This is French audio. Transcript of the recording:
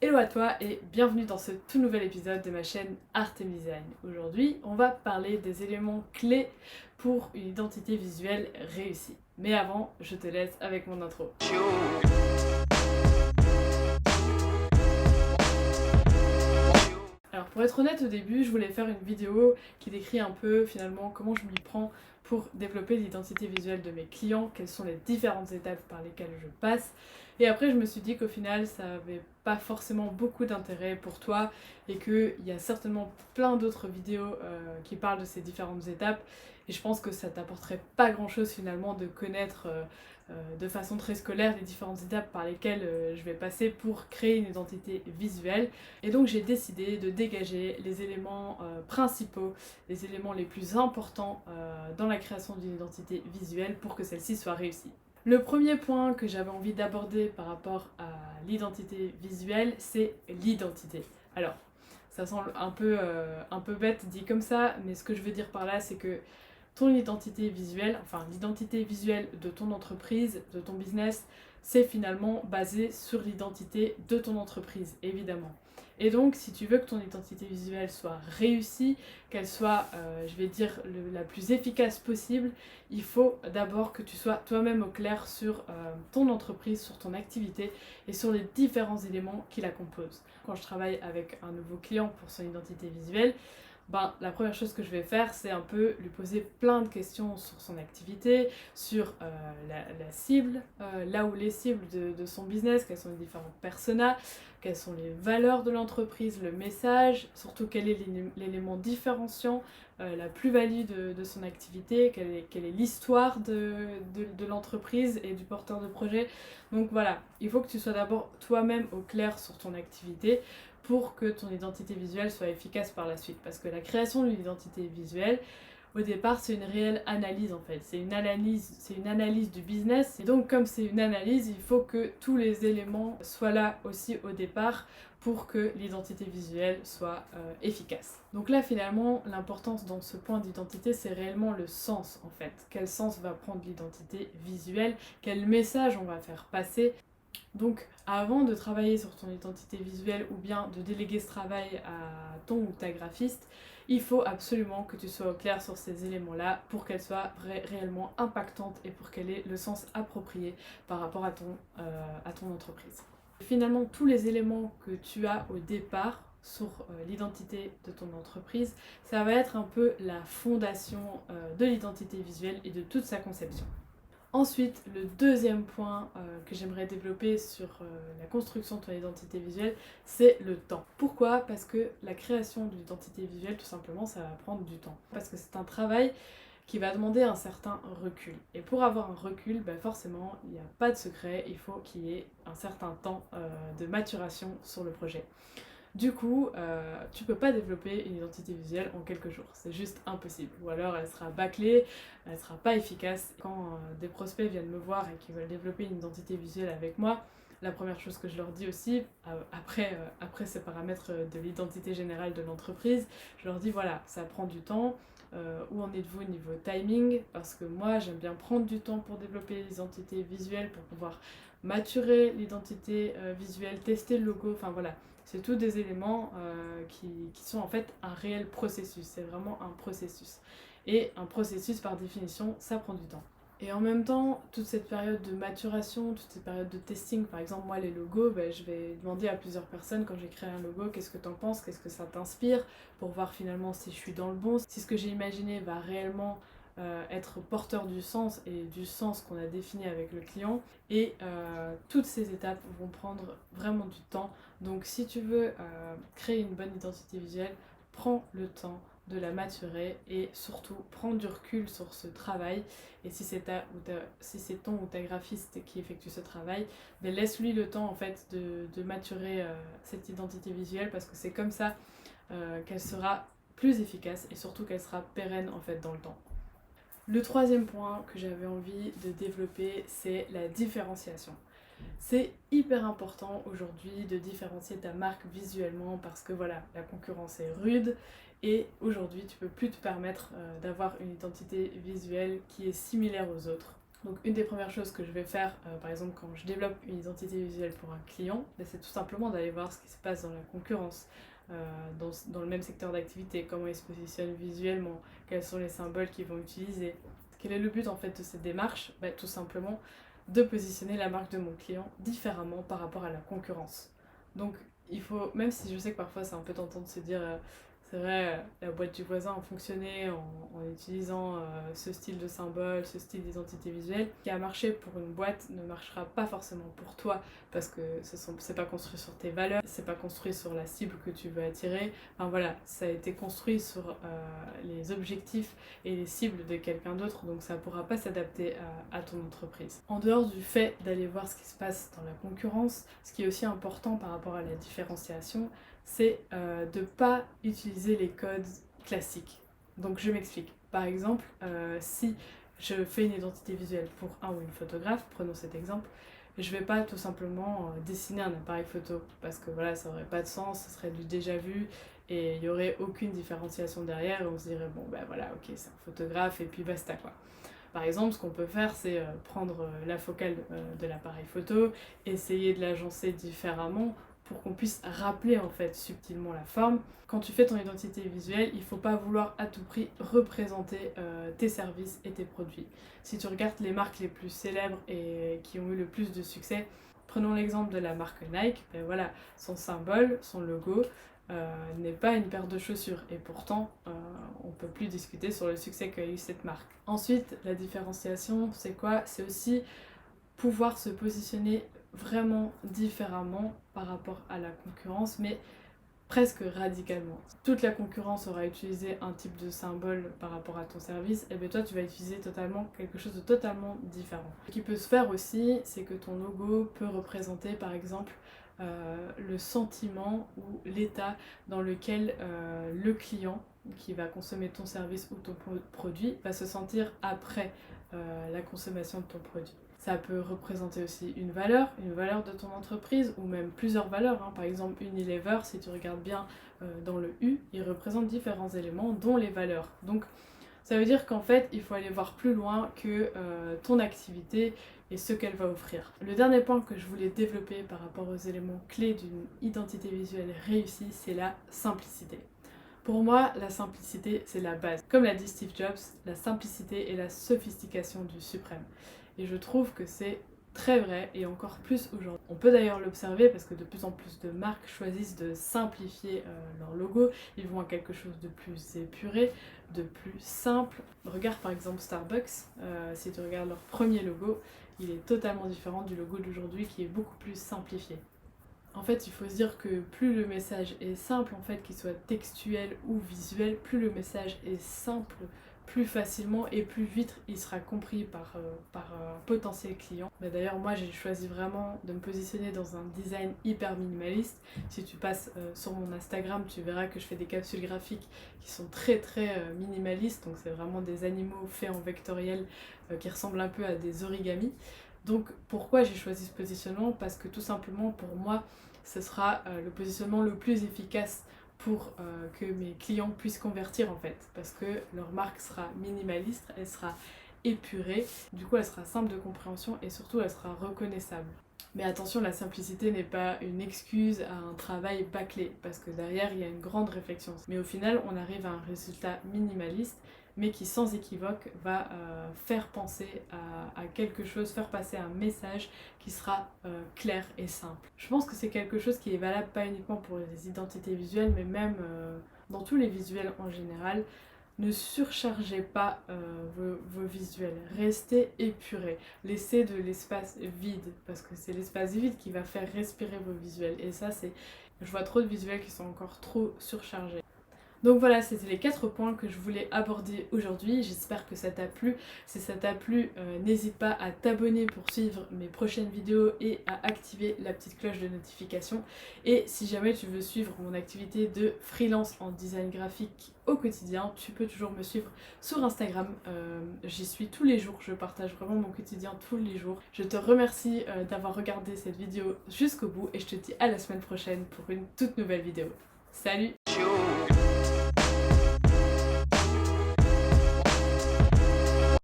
Hello à toi et bienvenue dans ce tout nouvel épisode de ma chaîne Artem Design. Aujourd'hui, on va parler des éléments clés pour une identité visuelle réussie. Mais avant, je te laisse avec mon intro. Alors pour être honnête, au début, je voulais faire une vidéo qui décrit un peu finalement comment je m'y prends pour développer l'identité visuelle de mes clients, quelles sont les différentes étapes par lesquelles je passe. Et après, je me suis dit qu'au final, ça n'avait pas forcément beaucoup d'intérêt pour toi et qu'il y a certainement plein d'autres vidéos qui parlent de ces différentes étapes. Et je pense que ça t'apporterait pas grand-chose finalement de connaître de façon très scolaire les différentes étapes par lesquelles je vais passer pour créer une identité visuelle. Et donc j'ai décidé de dégager les éléments principaux, les éléments les plus importants dans la création d'une identité visuelle pour que celle-ci soit réussie. Le premier point que j'avais envie d'aborder par rapport à l'identité visuelle, c'est l'identité. Alors, ça semble un peu bête dit comme ça, mais ce que je veux dire par là, c'est que ton identité visuelle, enfin l'identité visuelle de ton entreprise, de ton business, c'est finalement basé sur l'identité de ton entreprise, évidemment. Et donc, si tu veux que ton identité visuelle soit réussie, qu'elle soit, je vais dire, la plus efficace possible, il faut d'abord que tu sois toi-même au clair sur ton entreprise, sur ton activité et sur les différents éléments qui la composent. Quand je travaille avec un nouveau client pour son identité visuelle, la première chose que je vais faire, c'est un peu lui poser plein de questions sur son activité, sur la cible, là où les cibles de son business, quels sont les différents personas, quelles sont les valeurs de l'entreprise, le message, surtout quel est l'élément différenciant, la plus-value de son activité, quelle est l'histoire de l'entreprise et du porteur de projet. Donc voilà, il faut que tu sois d'abord toi-même au clair sur ton activité pour que ton identité visuelle soit efficace par la suite. Parce que la création d'une identité visuelle, au départ, c'est une réelle analyse en fait. C'est une analyse du business. Et donc, comme c'est une analyse, il faut que tous les éléments soient là aussi au départ pour que l'identité visuelle soit efficace. Donc là, finalement, l'importance dans ce point d'identité, c'est réellement le sens en fait. Quel sens va prendre l'identité visuelle? Quel message on va faire passer? Donc, avant de travailler sur ton identité visuelle ou bien de déléguer ce travail à ton ou ta graphiste, il faut absolument que tu sois au clair sur ces éléments-là pour qu'elle soit réellement impactante et pour qu'elle ait le sens approprié par rapport à ton entreprise. Finalement, tous les éléments que tu as au départ sur l'identité de ton entreprise, ça va être un peu la fondation de l'identité visuelle et de toute sa conception. Ensuite, le deuxième point que j'aimerais développer sur la construction de ton identité visuelle, c'est le temps. Pourquoi? Parce que la création d'une identité visuelle, tout simplement, ça va prendre du temps. Parce que c'est un travail qui va demander un certain recul. Et pour avoir un recul, forcément, il n'y a pas de secret, il faut qu'il y ait un certain temps de maturation sur le projet. Du coup, tu peux pas développer une identité visuelle en quelques jours, c'est juste impossible. Ou alors elle sera bâclée, elle sera pas efficace. Quand des prospects viennent me voir et qui veulent développer une identité visuelle avec moi, la première chose que je leur dis aussi, après ces paramètres de l'identité générale de l'entreprise, je leur dis voilà, ça prend du temps, où en êtes-vous au niveau timing? Parce que moi j'aime bien prendre du temps pour développer l'identité visuelle, pour pouvoir maturer l'identité visuelle, tester le logo, enfin voilà. C'est tous des éléments qui sont en fait un réel processus, c'est vraiment un processus. Et un processus par définition, ça prend du temps. Et en même temps, toute cette période de maturation, toute cette période de testing, par exemple moi les logos, je vais demander à plusieurs personnes quand j'ai créé un logo, qu'est-ce que t'en penses, qu'est-ce que ça t'inspire, pour voir finalement si je suis dans le bon, si ce que j'ai imaginé va réellement être porteur du sens et du sens qu'on a défini avec le client. Et toutes ces étapes vont prendre vraiment du temps. Donc si tu veux créer une bonne identité visuelle, prends le temps de la maturer et surtout prends du recul sur ce travail. Et si c'est ton ou ta graphiste qui effectue ce travail, laisse-lui le temps en fait de maturer cette identité visuelle parce que c'est comme ça qu'elle sera plus efficace et surtout qu'elle sera pérenne en fait dans le temps. Le troisième point que j'avais envie de développer, c'est la différenciation. C'est hyper important aujourd'hui de différencier ta marque visuellement parce que voilà, la concurrence est rude et aujourd'hui tu peux plus te permettre d'avoir une identité visuelle qui est similaire aux autres. Donc une des premières choses que je vais faire, par exemple quand je développe une identité visuelle pour un client, c'est tout simplement d'aller voir ce qui se passe dans la concurrence, dans le même secteur d'activité, comment ils se positionnent visuellement, quels sont les symboles qu'ils vont utiliser. Quel est le but en fait de cette démarche? Tout simplement de positionner la marque de mon client différemment par rapport à la concurrence. Donc il faut, même si je sais que parfois c'est un peu tentant de se dire c'est vrai, la boîte du voisin a fonctionné en utilisant ce style de symbole, ce style d'identité visuelle. Ce qui a marché pour une boîte ne marchera pas forcément pour toi parce que c'est pas construit sur tes valeurs, c'est pas construit sur la cible que tu veux attirer. Enfin voilà, ça a été construit sur les objectifs et les cibles de quelqu'un d'autre, donc ça pourra pas s'adapter à ton entreprise. En dehors du fait d'aller voir ce qui se passe dans la concurrence, ce qui est aussi important par rapport à la différenciation, c'est de ne pas utiliser les codes classiques. Donc je m'explique. Par exemple, si je fais une identité visuelle pour un ou une photographe, prenons cet exemple, je vais pas tout simplement dessiner un appareil photo parce que voilà, ça aurait pas de sens, ce serait du déjà vu et il y aurait aucune différenciation derrière et on se dirait bon ben voilà, ok, c'est un photographe et puis basta quoi. Par exemple, ce qu'on peut faire, c'est prendre la focale de l'appareil photo, essayer de l'agencer différemment pour qu'on puisse rappeler en fait subtilement la forme. Quand tu fais ton identité visuelle, il ne faut pas vouloir à tout prix représenter tes services et tes produits. Si tu regardes les marques les plus célèbres et qui ont eu le plus de succès, prenons l'exemple de la marque Nike, ben voilà, son symbole, son logo, n'est pas une paire de chaussures et pourtant on peut plus discuter sur le succès qu'a eu cette marque. Ensuite, la différenciation, c'est quoi? C'est aussi pouvoir se positionner vraiment différemment par rapport à la concurrence, mais presque radicalement. Toute la concurrence aura utilisé un type de symbole par rapport à ton service, et bien toi tu vas utiliser totalement quelque chose de totalement différent. Ce qui peut se faire aussi, c'est que ton logo peut représenter par exemple le sentiment ou l'état dans lequel le client qui va consommer ton service ou ton produit va se sentir après la consommation de ton produit. Ça peut représenter aussi une valeur de ton entreprise ou même plusieurs valeurs. Par exemple, Unilever, si tu regardes bien dans le U, il représente différents éléments dont les valeurs. Donc ça veut dire qu'en fait, il faut aller voir plus loin que ton activité et ce qu'elle va offrir. Le dernier point que je voulais développer par rapport aux éléments clés d'une identité visuelle réussie, c'est la simplicité. Pour moi, la simplicité, c'est la base. Comme l'a dit Steve Jobs, la simplicité est la sophistication du suprême. Et je trouve que c'est très vrai et encore plus aujourd'hui. On peut d'ailleurs l'observer parce que de plus en plus de marques choisissent de simplifier leur logo. Ils vont à quelque chose de plus épuré, de plus simple. Regarde par exemple Starbucks, si tu regardes leur premier logo, il est totalement différent du logo d'aujourd'hui qui est beaucoup plus simplifié. En fait, il faut se dire que plus le message est simple, en fait, qu'il soit textuel ou visuel, plus le message est simple, plus facilement et plus vite il sera compris par un potentiel client. Mais d'ailleurs, moi j'ai choisi vraiment de me positionner dans un design hyper minimaliste. Si tu passes sur mon Instagram, tu verras que je fais des capsules graphiques qui sont très minimalistes. Donc c'est vraiment des animaux faits en vectoriel qui ressemblent un peu à des origamis. Donc pourquoi j'ai choisi ce positionnement? Parce que tout simplement pour moi ce sera le positionnement le plus efficace pour que mes clients puissent convertir en fait, parce que leur marque sera minimaliste, elle sera épurée, du coup elle sera simple de compréhension et surtout elle sera reconnaissable. Mais attention, la simplicité n'est pas une excuse à un travail bâclé, parce que derrière il y a une grande réflexion. Mais au final on arrive à un résultat minimaliste, mais qui sans équivoque va faire penser à quelque chose, faire passer un message qui sera clair et simple. Je pense que c'est quelque chose qui est valable pas uniquement pour les identités visuelles, mais même dans tous les visuels en général. Ne surchargez pas vos visuels, restez épurés, laissez de l'espace vide, parce que c'est l'espace vide qui va faire respirer vos visuels. Et ça, je vois trop de visuels qui sont encore trop surchargés. Donc voilà, c'était les 4 points que je voulais aborder aujourd'hui. J'espère que ça t'a plu. Si ça t'a plu, n'hésite pas à t'abonner pour suivre mes prochaines vidéos et à activer la petite cloche de notification. Et si jamais tu veux suivre mon activité de freelance en design graphique au quotidien, tu peux toujours me suivre sur Instagram. J'y suis tous les jours, je partage vraiment mon quotidien tous les jours. Je te remercie d'avoir regardé cette vidéo jusqu'au bout et je te dis à la semaine prochaine pour une toute nouvelle vidéo. Salut!